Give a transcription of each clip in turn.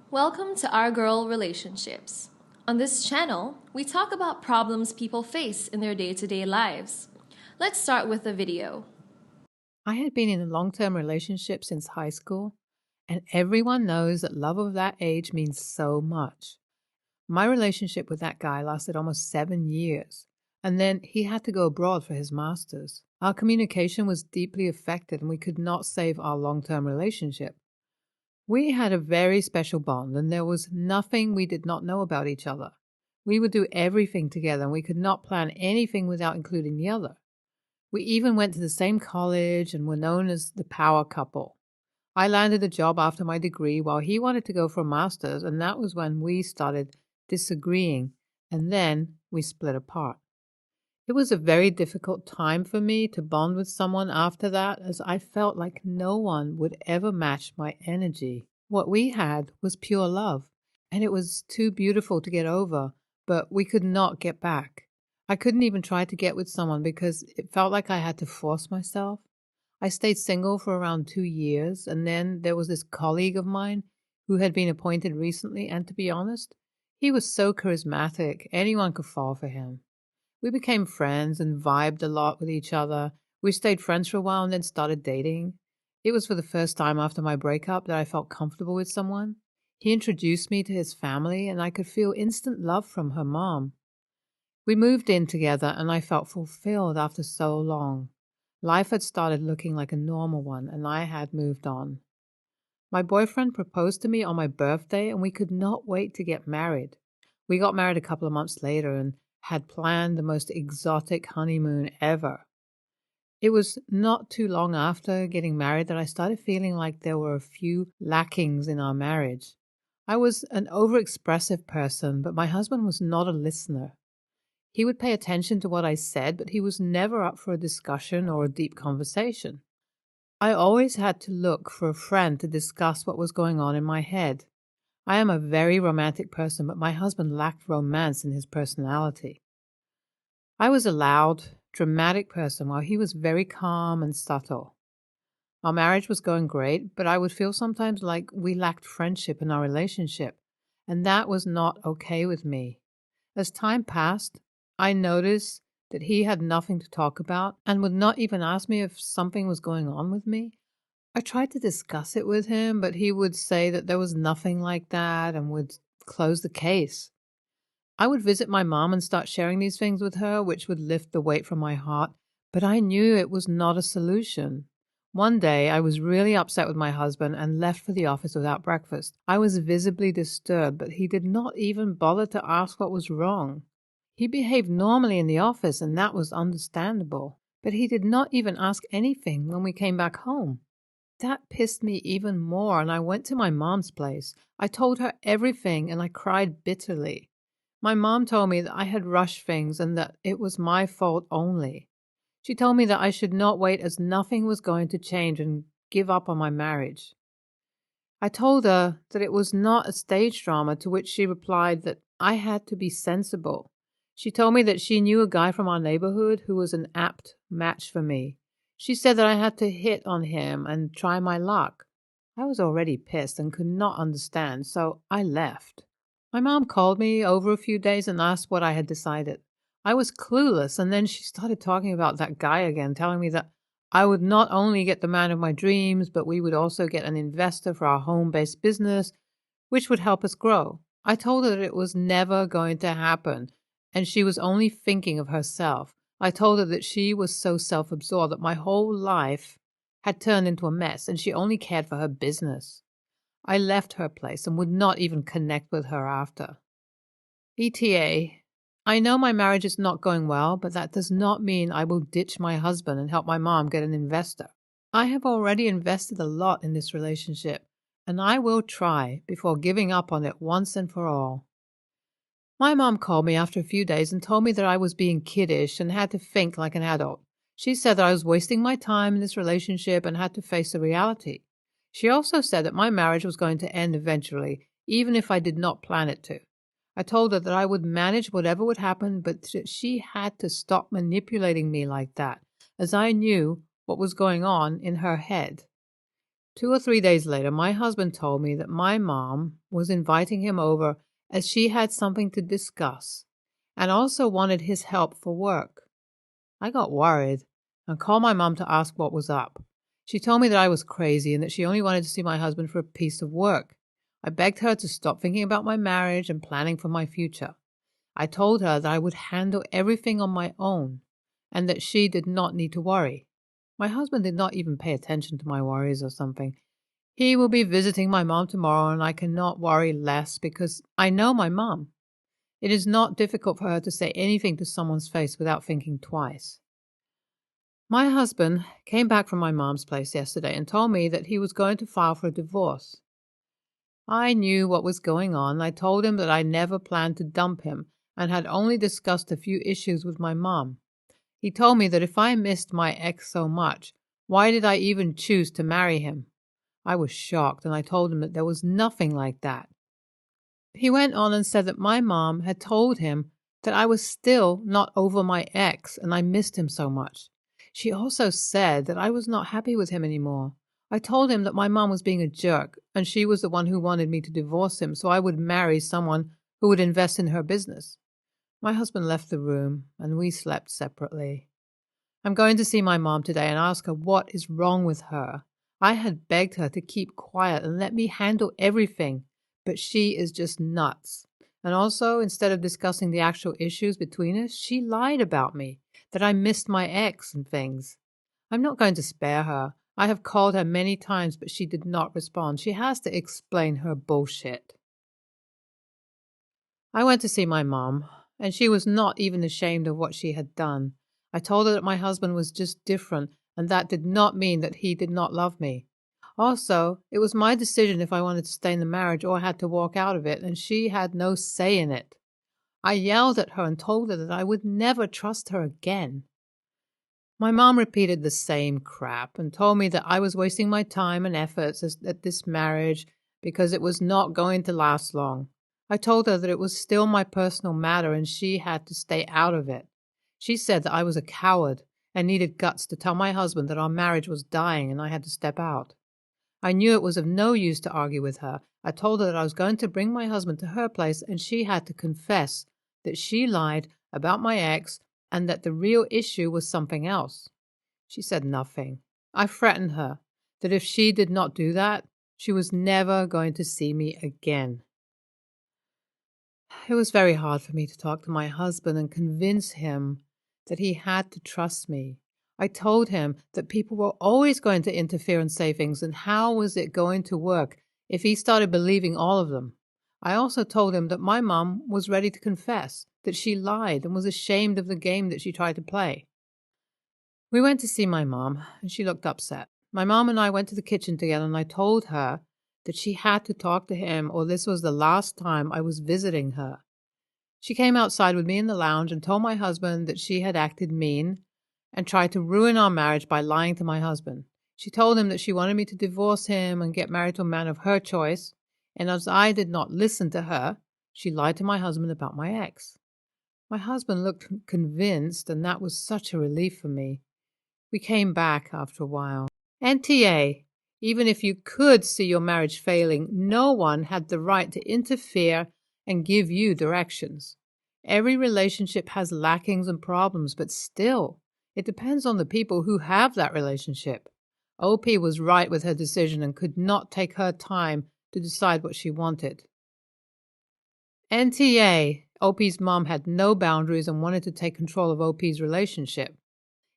Welcome to Our Girl Relationships. On this channel, we talk about problems people face in their day-to-day lives. Let's start with a video. I had been in a long-term relationship since high school, and everyone knows that love of that age means so much. My relationship with that guy lasted almost 7 years, and then he had to go abroad for his master's. Our communication was deeply affected, and we could not save our long-term relationship. We had a very special bond, and there was nothing we did not know about each other. We would do everything together, and we could not plan anything without including the other. We even went to the same college and were known as the power couple. I landed a job after my degree while he wanted to go for a master's, and that was when we started disagreeing, and then we split apart. It was a very difficult time for me to bond with someone after that, as I felt like no one would ever match my energy. What we had was pure love, and it was too beautiful to get over, but we could not get back. I couldn't even try to get with someone because it felt like I had to force myself. I stayed single for around 2 years, and then there was this colleague of mine who had been appointed recently, and to be honest, he was so charismatic, anyone could fall for him. We became friends and vibed a lot with each other. We stayed friends for a while and then started dating. It was for the first time after my breakup that I felt comfortable with someone. He introduced me to his family, and I could feel instant love from her mom. We moved in together, and I felt fulfilled after so long. Life had started looking like a normal one, and I had moved on. My boyfriend proposed to me on my birthday, and we could not wait to get married. We got married a couple of months later and had planned the most exotic honeymoon ever. It was not too long after getting married that I started feeling like there were a few lackings in our marriage. I was an overexpressive person, but my husband was not a listener. He would pay attention to what I said, but he was never up for a discussion or a deep conversation. I always had to look for a friend to discuss what was going on in my head. I am a very romantic person, but my husband lacked romance in his personality. I was a loud, dramatic person while he was very calm and subtle. Our marriage was going great, but I would feel sometimes like we lacked friendship in our relationship, and that was not okay with me. As time passed, I noticed that he had nothing to talk about and would not even ask me if something was going on with me. I tried to discuss it with him, but he would say that there was nothing like that and would close the case. I would visit my mom and start sharing these things with her, which would lift the weight from my heart, but I knew it was not a solution. One day, I was really upset with my husband and left for the office without breakfast. I was visibly disturbed, but he did not even bother to ask what was wrong. He behaved normally in the office, and that was understandable, but he did not even ask anything when we came back home. That pissed me even more, and I went to my mom's place. I told her everything, and I cried bitterly. My mom told me that I had rushed things and that it was my fault only. She told me that I should not wait as nothing was going to change and give up on my marriage. I told her that it was not a stage drama, to which she replied that I had to be sensible. She told me that she knew a guy from our neighborhood who was an apt match for me. She said that I had to hit on him and try my luck. I was already pissed and could not understand, so I left. My mom called me over a few days and asked what I had decided. I was clueless, and then she started talking about that guy again, telling me that I would not only get the man of my dreams, but we would also get an investor for our home-based business, which would help us grow. I told her that it was never going to happen, and she was only thinking of herself. I told her that she was so self-absorbed that my whole life had turned into a mess, and she only cared for her business. I left her place and would not even connect with her after. ETA. I know my marriage is not going well, but that does not mean I will ditch my husband and help my mom get an investor. I have already invested a lot in this relationship, and I will try before giving up on it once and for all. My mom called me after a few days and told me that I was being kiddish and had to think like an adult. She said that I was wasting my time in this relationship and had to face the reality. She also said that my marriage was going to end eventually, even if I did not plan it to. I told her that I would manage whatever would happen, but that she had to stop manipulating me like that, as I knew what was going on in her head. 2 or 3 days later, my husband told me that my mom was inviting him over as she had something to discuss and also wanted his help for work. I got worried and called my mom to ask what was up. She told me that I was crazy and that she only wanted to see my husband for a piece of work. I begged her to stop thinking about my marriage and planning for my future. I told her that I would handle everything on my own and that she did not need to worry. My husband did not even pay attention to my worries or something. He will be visiting my mom tomorrow and I cannot worry less because I know my mom. It is not difficult for her to say anything to someone's face without thinking twice. My husband came back from my mom's place yesterday and told me that he was going to file for a divorce. I knew what was going on. I told him that I never planned to dump him and had only discussed a few issues with my mom. He told me that if I missed my ex so much, why did I even choose to marry him? I was shocked and I told him that there was nothing like that. He went on and said that my mom had told him that I was still not over my ex and I missed him so much. She also said that I was not happy with him anymore. I told him that my mom was being a jerk and she was the one who wanted me to divorce him so I would marry someone who would invest in her business. My husband left the room and we slept separately. I'm going to see my mom today and ask her what is wrong with her. I had begged her to keep quiet and let me handle everything, but she is just nuts. And also, instead of discussing the actual issues between us, she lied about me, that I missed my ex and things. I'm not going to spare her. I have called her many times, but she did not respond. She has to explain her bullshit. I went to see my mom, and she was not even ashamed of what she had done. I told her that my husband was just different, and that did not mean that he did not love me. Also, it was my decision if I wanted to stay in the marriage or had to walk out of it, and she had no say in it. I yelled at her and told her that I would never trust her again. My mom repeated the same crap and told me that I was wasting my time and efforts at this marriage because it was not going to last long. I told her that it was still my personal matter and she had to stay out of it. She said that I was a coward and needed guts to tell my husband that our marriage was dying and I had to step out. I knew it was of no use to argue with her. I told her that I was going to bring my husband to her place and she had to confess that she lied about my ex and that the real issue was something else. She said nothing. I threatened her that if she did not do that, she was never going to see me again. It was very hard for me to talk to my husband and convince him that he had to trust me. I told him that people were always going to interfere and say things, and how was it going to work if he started believing all of them? I also told him that my mom was ready to confess, that she lied and was ashamed of the game that she tried to play. We went to see my mom, and she looked upset. My mom and I went to the kitchen together, and I told her that she had to talk to him or this was the last time I was visiting her. She came outside with me in the lounge and told my husband that she had acted mean and tried to ruin our marriage by lying to my husband. She told him that she wanted me to divorce him and get married to a man of her choice, and as I did not listen to her, she lied to my husband about my ex. My husband looked convinced, and that was such a relief for me. We came back after a while. NTA, even if you could see your marriage failing, no one had the right to interfere and give you directions. Every relationship has lackings and problems, but still, it depends on the people who have that relationship. OP was right with her decision and could not take her time to decide what she wanted. NTA, OP's mom had no boundaries and wanted to take control of OP's relationship.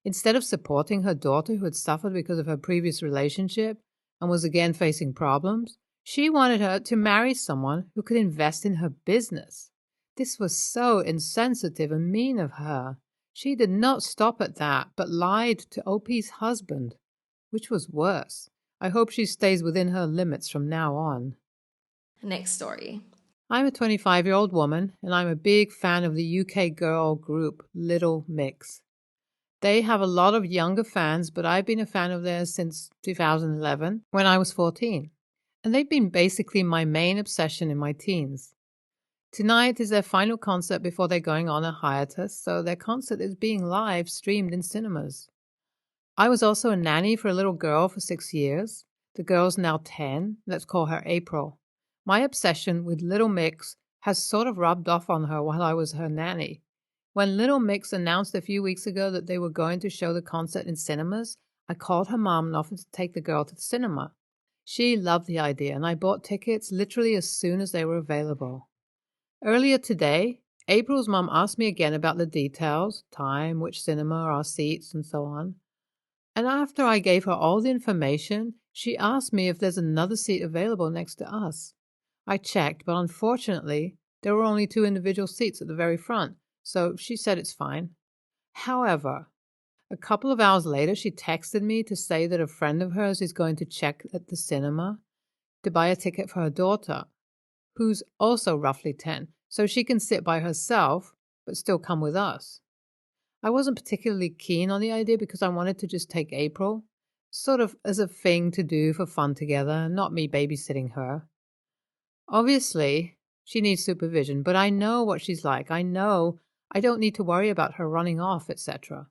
Instead of supporting her daughter who had suffered because of her previous relationship and was again facing problems, she wanted her to marry someone who could invest in her business. This was so insensitive and mean of her. She did not stop at that, but lied to OP's husband, which was worse. I hope she stays within her limits from now on. Next story. I'm a 25-year-old woman, and I'm a big fan of the UK girl group Little Mix. They have a lot of younger fans, but I've been a fan of theirs since 2011, when I was 14. And they've been basically my main obsession in my teens. Tonight is their final concert before they're going on a hiatus, so their concert is being live streamed in cinemas. I was also a nanny for a little girl for 6 years. The girl's now 10. Let's call her April. My obsession with Little Mix has sort of rubbed off on her while I was her nanny. When Little Mix announced a few weeks ago that they were going to show the concert in cinemas, I called her mom and offered to take the girl to the cinema. She loved the idea, and I bought tickets literally as soon as they were available. Earlier today, April's mom asked me again about the details, time, which cinema, our seats, and so on. And after I gave her all the information, she asked me if there's another seat available next to us. I checked, but unfortunately, there were only 2 individual seats at the very front, so she said it's fine. However, a couple of hours later, she texted me to say that a friend of hers is going to check at the cinema to buy a ticket for her daughter, who's also roughly 10, so she can sit by herself but still come with us. I wasn't particularly keen on the idea because I wanted to just take April, sort of as a thing to do for fun together, not me babysitting her. Obviously, she needs supervision, but I know what she's like. I know I don't need to worry about her running off, etc.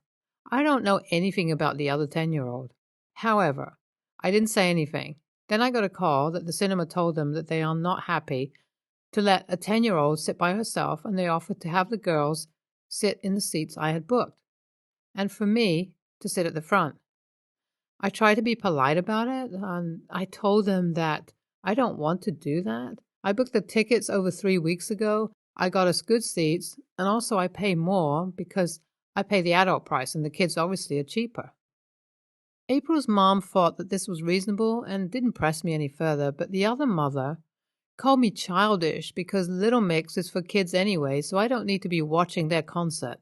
I don't know anything about the other 10-year-old. However, I didn't say anything. Then I got a call that the cinema told them that they are not happy to let a 10-year-old sit by herself, and they offered to have the girls sit in the seats I had booked, and for me to sit at the front. I tried to be polite about it, and I told them that I don't want to do that. I booked the tickets over 3 weeks ago. I got us good seats, and also I pay more because I pay the adult price, and the kids obviously are cheaper. April's mom thought that this was reasonable and didn't press me any further, but the other mother called me childish because Little Mix is for kids anyway, so I don't need to be watching their concert,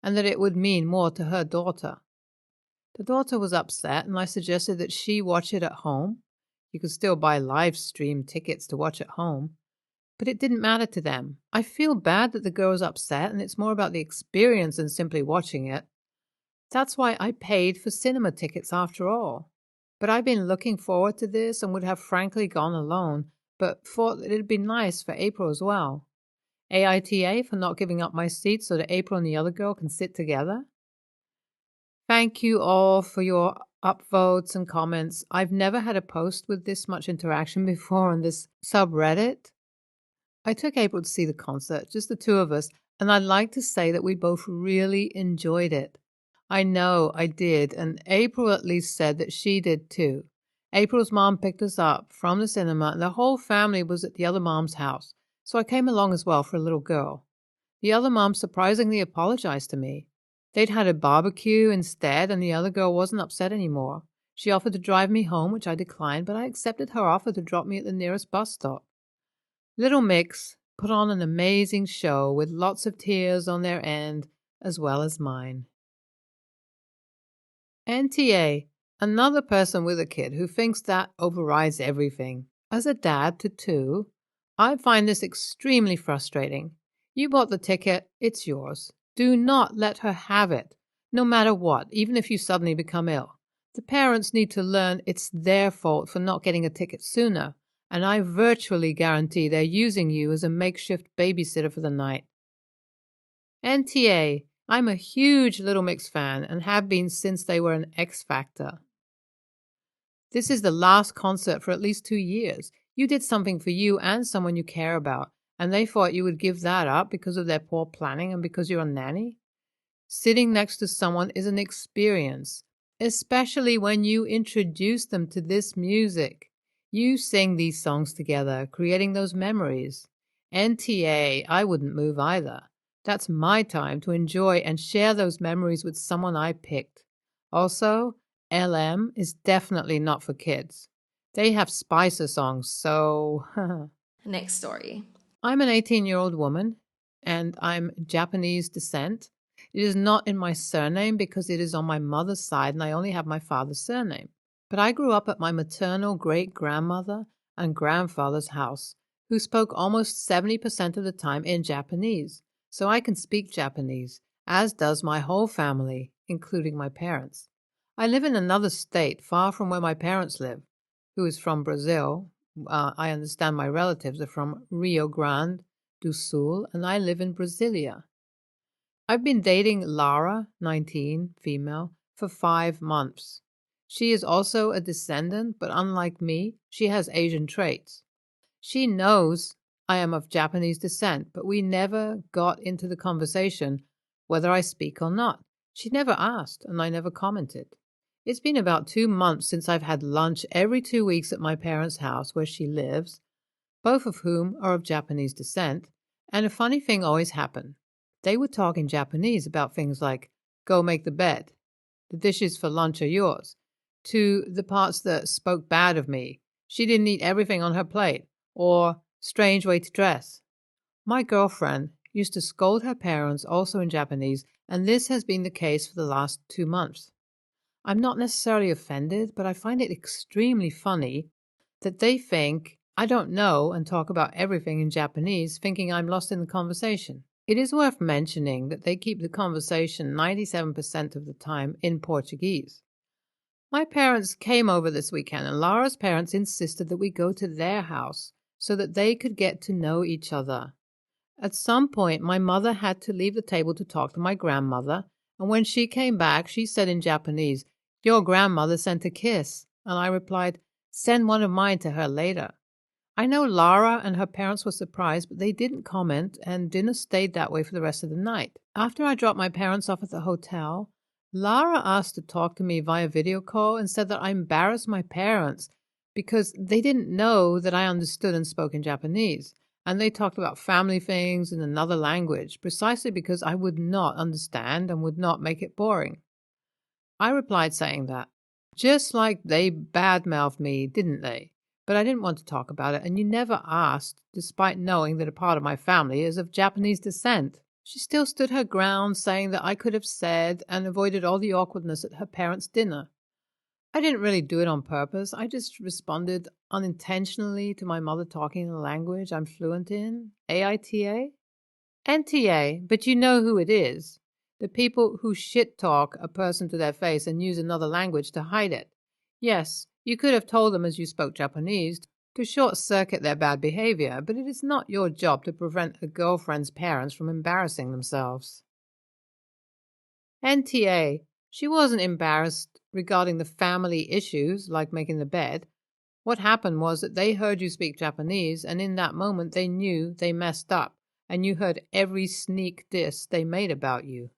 and that it would mean more to her daughter. The daughter was upset, and I suggested that she watch it at home. You could still buy live stream tickets to watch at home, but it didn't matter to them. I feel bad that the girl was upset, and it's more about the experience than simply watching it. That's why I paid for cinema tickets after all. But I've been looking forward to this and would have frankly gone alone, but thought that it'd be nice for April as well. AITA for not giving up my seat so that April and the other girl can sit together. Thank you all for your upvotes and comments. I've never had a post with this much interaction before on this subreddit. I took April to see the concert, just the 2 of us, and I'd like to say that we both really enjoyed it. I know I did, and April at least said that she did too. April's mom picked us up from the cinema, and the whole family was at the other mom's house, so I came along as well for a little girl. The other mom surprisingly apologized to me. They'd had a barbecue instead, and the other girl wasn't upset anymore. She offered to drive me home, which I declined, but I accepted her offer to drop me at the nearest bus stop. Little Mix put on an amazing show with lots of tears on their end, as well as mine. NTA, another person with a kid who thinks that overrides everything. As a dad to 2, I find this extremely frustrating. You bought the ticket, it's yours. Do not let her have it, no matter what, even if you suddenly become ill. The parents need to learn it's their fault for not getting a ticket sooner, and I virtually guarantee they're using you as a makeshift babysitter for the night. NTA, I'm a huge Little Mix fan and have been since they were an X Factor. This is the last concert for at least 2 years. You did something for you and someone you care about, and they thought you would give that up because of their poor planning and because you're a nanny? Sitting next to someone is an experience, especially when you introduce them to this music. You sing these songs together, creating those memories. NTA, I wouldn't move either. That's my time to enjoy and share those memories with someone I picked. Also, LM is definitely not for kids. They have Spicer songs, so... Next story. I'm an 18-year-old woman, and I'm Japanese descent. It is not in my surname because it is on my mother's side, and I only have my father's surname. But I grew up at my maternal great-grandmother and grandfather's house, who spoke almost 70% of the time in Japanese, so I can speak Japanese, as does my whole family, including my parents. I live in another state far from where my parents live, who is from Brazil. I understand my relatives are from Rio Grande do Sul, and I live in Brasilia. I've been dating Lara, 19, female, for 5 months. She is also a descendant, but unlike me, she has Asian traits. She knows I am of Japanese descent, but we never got into the conversation whether I speak or not. She never asked, and I never commented. It's been about 2 months since I've had lunch every 2 weeks at my parents' house where she lives, both of whom are of Japanese descent, and a funny thing always happened. They would talk in Japanese about things like, go make the bed, the dishes for lunch are yours, to the parts that spoke bad of me, she didn't eat everything on her plate, or strange way to dress. My girlfriend used to scold her parents also in Japanese, and this has been the case for the last 2 months. I'm not necessarily offended, but I find it extremely funny that they think I don't know and talk about everything in Japanese, thinking I'm lost in the conversation. It is worth mentioning that they keep the conversation 97% of the time in Portuguese. My parents came over this weekend, and Lara's parents insisted that we go to their house so that they could get to know each other. At some point, my mother had to leave the table to talk to my grandmother, and when she came back, she said in Japanese, "Your grandmother sent a kiss," and I replied, "Send one of mine to her later." I know Lara and her parents were surprised, but they didn't comment, and dinner stayed that way for the rest of the night. After I dropped my parents off at the hotel, Lara asked to talk to me via video call and said that I embarrassed my parents because they didn't know that I understood and spoke in Japanese, and they talked about family things in another language, precisely because I would not understand and would not make it boring. I replied saying that, just like they badmouthed me, didn't they? But I didn't want to talk about it, and you never asked, despite knowing that a part of my family is of Japanese descent. She still stood her ground, saying that I could have said and avoided all the awkwardness at her parents' dinner. I didn't really do it on purpose. I just responded unintentionally to my mother talking in a language I'm fluent in. AITA? NTA, but you know who it is. The people who shit talk a person to their face and use another language to hide it. Yes, you could have told them as you spoke Japanese to short circuit their bad behavior, but it is not your job to prevent a girlfriend's parents from embarrassing themselves. NTA, she wasn't embarrassed regarding the family issues like making the bed. What happened was that they heard you speak Japanese, and in that moment they knew they messed up, and you heard every sneak diss they made about you.